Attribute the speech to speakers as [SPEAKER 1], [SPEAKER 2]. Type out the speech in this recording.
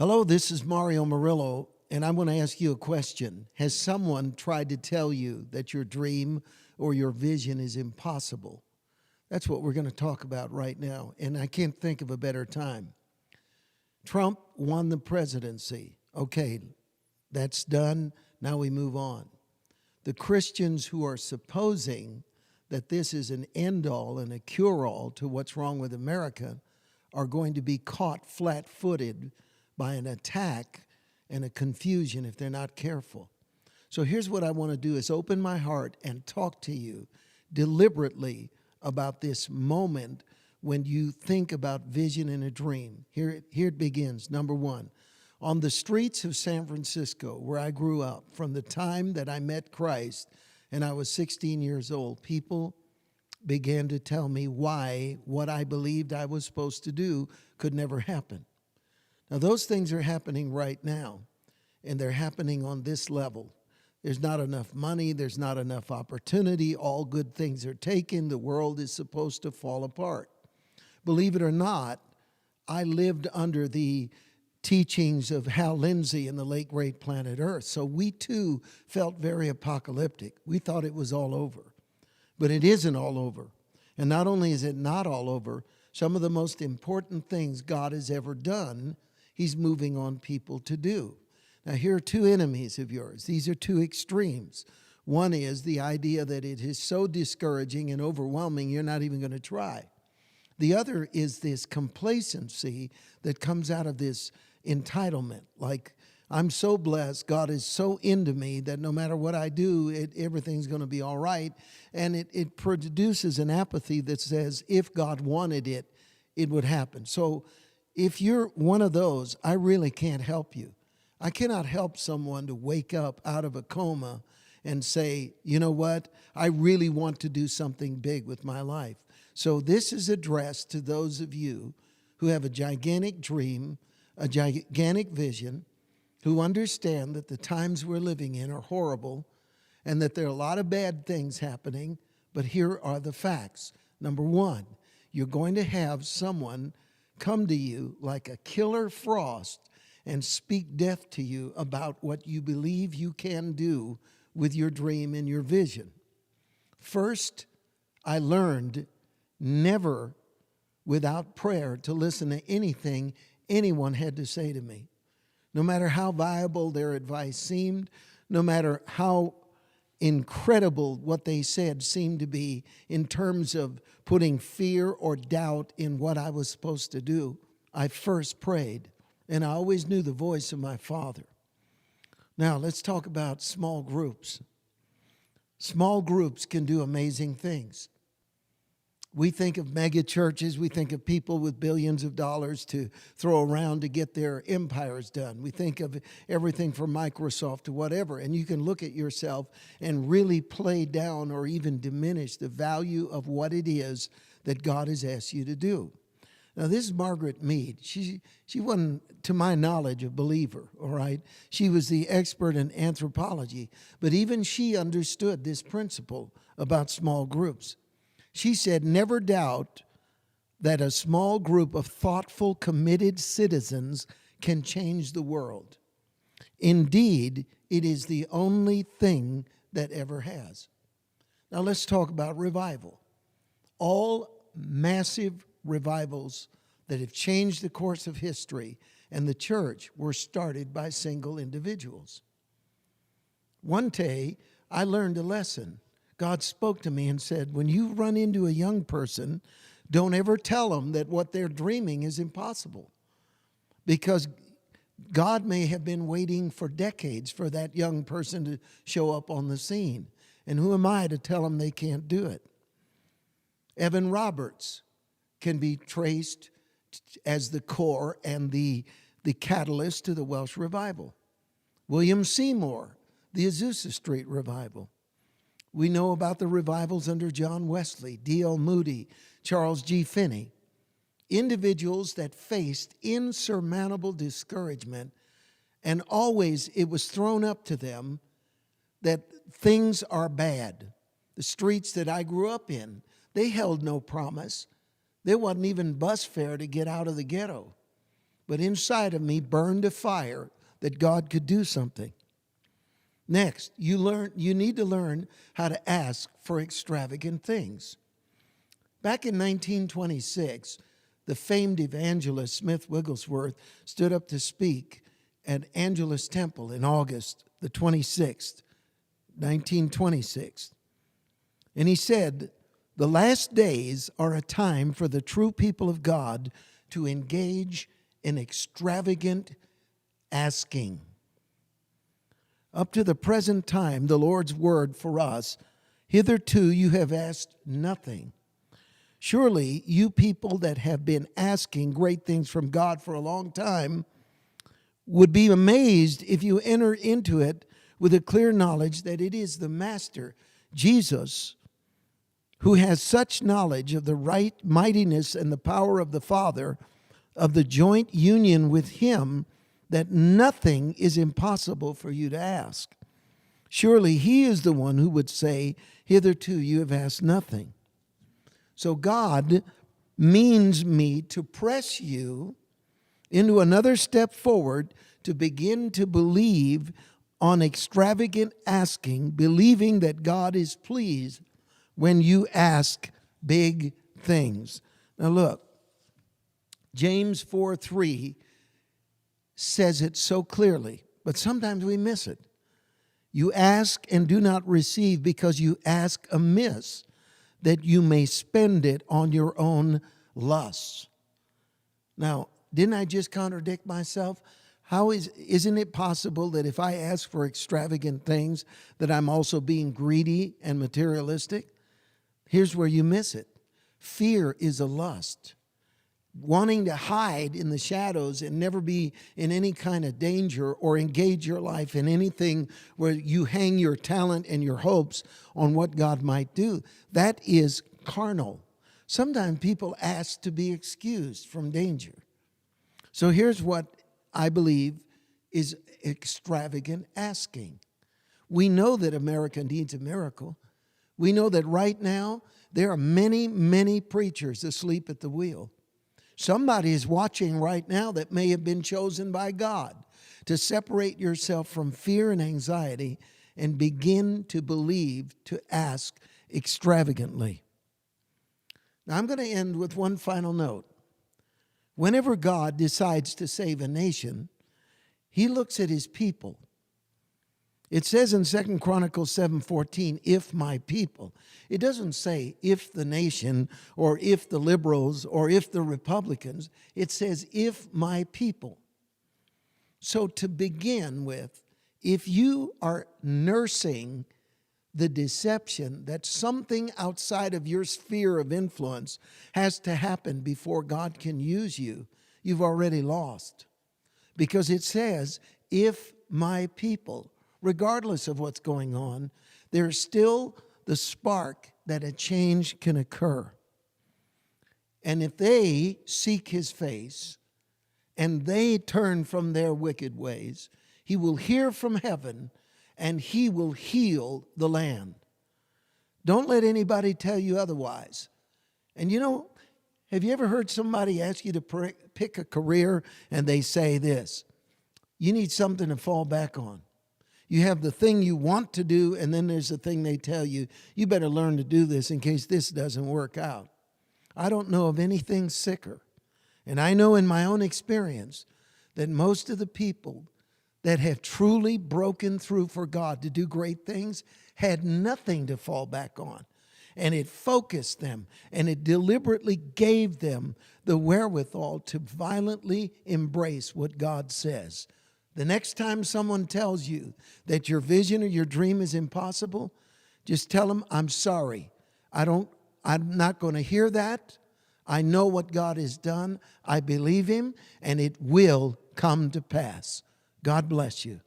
[SPEAKER 1] Hello, this is Murillo, and I want to ask you a question. Has someone tried to tell you that your dream or your vision is impossible? That's what we're going to talk about right now, and I can't think of a better time. Trump won the presidency. Okay, that's done. Now we move on. The Christians who are supposing that this is an end-all and a cure-all to what's wrong with America are going to be caught flat-footed by an attack and a confusion if they're not careful. So here's what I want to do is open my heart and talk to you deliberately about this moment when you think about vision and a dream. Here it begins. Number one, on the streets of San Francisco, where I grew up, from the time that I met Christ and I was 16 years old, people began to tell me why what I believed I was supposed to do could never happen. Now, those things are happening right now, and they're happening on this level. There's not enough money. There's not enough opportunity. All good things are taken. The world is supposed to fall apart. Believe it or not, I lived under the teachings of Hal Lindsey and the late great Planet Earth. So we too felt very apocalyptic. We thought it was all over. But it isn't all over. And not only is it not all over, some of the most important things God has ever done, He's moving on people to do. Now, here are two enemies of yours. These are two extremes. One is the idea that it is so discouraging and overwhelming, you're not even going to try. The other is this complacency that comes out of this entitlement. Like, I'm so blessed, God is so into me that no matter what I do, everything's going to be all right. And it produces an apathy that says, if God wanted it, it would happen. So if you're one of those, I really can't help you. I cannot help someone to wake up out of a coma and say, you know what, I really want to do something big with my life. So this is addressed to those of you who have a gigantic dream, a gigantic vision, who understand that the times we're living in are horrible and that there are a lot of bad things happening, but here are the facts. Number one, you're going to have someone come to you like a killer frost and speak death to you about what you believe you can do with your dream and your vision. First, I learned never without prayer to listen to anything anyone had to say to me. No matter how viable their advice seemed, no matter how incredible what they said seemed to be in terms of putting fear or doubt in what I was supposed to do, I first prayed, and I always knew the voice of my Father. Now, let's talk about small groups. Small groups can do amazing things. We think of mega churches. We think of people with billions of dollars to throw around to get their empires done. We think of everything from Microsoft to whatever. And you can look at yourself and really play down or even diminish the value of what it is that God has asked you to do. Now, this is Margaret Mead. She wasn't, to my knowledge, a believer, all right? She was the expert in anthropology. But even she understood this principle about small groups. She said, never doubt that a small group of thoughtful, committed citizens can change the world. Indeed, it is the only thing that ever has. Now let's talk about revival. All massive revivals that have changed the course of history and the church were started by single individuals. One day, I learned a lesson. God spoke to me and said, when you run into a young person, don't ever tell them that what they're dreaming is impossible. Because God may have been waiting for decades for that young person to show up on the scene. And who am I to tell them they can't do it? Evan Roberts can be traced as the core and the catalyst to the Welsh revival. William Seymour, the Azusa Street revival. We know about the revivals under John Wesley, D.L. Moody, Charles G. Finney. Individuals that faced insurmountable discouragement, and always it was thrown up to them that things are bad. The streets that I grew up in, they held no promise. There wasn't even bus fare to get out of the ghetto. but inside of me burned a fire that God could do something. Next, you need to learn how to ask for extravagant things. Back in 1926, the famed evangelist Smith Wigglesworth stood up to speak at Angelus Temple in August the 26th, 1926. And he said, "The last days are a time for the true people of God to engage in extravagant asking. Up to the present time, the Lord's word for us, hitherto you have asked nothing. Surely you people that have been asking great things from God for a long time would be amazed if you enter into it with a clear knowledge that it is the Master, Jesus, who has such knowledge of the right mightiness and the power of the Father, of the joint union with Him, that nothing is impossible for you to ask. Surely He is the one who would say, hitherto you have asked nothing." So God means me to press you into another step forward to begin to believe on extravagant asking, believing that God is pleased when you ask big things. Now look, James 4:3 says it so clearly, but sometimes we miss it. You ask and do not receive because you ask amiss, that you may spend it on your own lusts. Now, didn't I just contradict myself? Isn't it possible that if I ask for extravagant things, that I'm also being greedy and materialistic? Here's where you miss it. Fear is a lust. Wanting to hide in the shadows and never be in any kind of danger or engage your life in anything where you hang your talent and your hopes on what God might do. That is carnal. Sometimes people ask to be excused from danger. So here's what I believe is extravagant asking. We know that America needs a miracle. We know that right now there are many, many preachers asleep at the wheel. Somebody is watching right now that may have been chosen by God to separate yourself from fear and anxiety and begin to believe, to ask extravagantly. Now, I'm going to end with one final note. Whenever God decides to save a nation, He looks at His people. It says in 2 Chronicles 7:14, if my people. It doesn't say if the nation or if the liberals or if the Republicans. It says if my people. So to begin with, if you are nursing the deception that something outside of your sphere of influence has to happen before God can use you, you've already lost. Because it says, if my people, regardless of what's going on, there's still the spark that a change can occur. And if they seek His face and they turn from their wicked ways, He will hear from heaven and He will heal the land. Don't let anybody tell you otherwise. And you know, have you ever heard somebody ask you to pick a career and they say this, you need something to fall back on. You have the thing you want to do, and then there's the thing they tell you, you better learn to do this in case this doesn't work out. I don't know of anything sicker. And I know in my own experience that most of the people that have truly broken through for God to do great things had nothing to fall back on. And it focused them, and it deliberately gave them the wherewithal to violently embrace what God says. The next time someone tells you that your vision or your dream is impossible, just tell them, I'm sorry. I'm not going to hear that. I know what God has done. I believe Him, and it will come to pass. God bless you.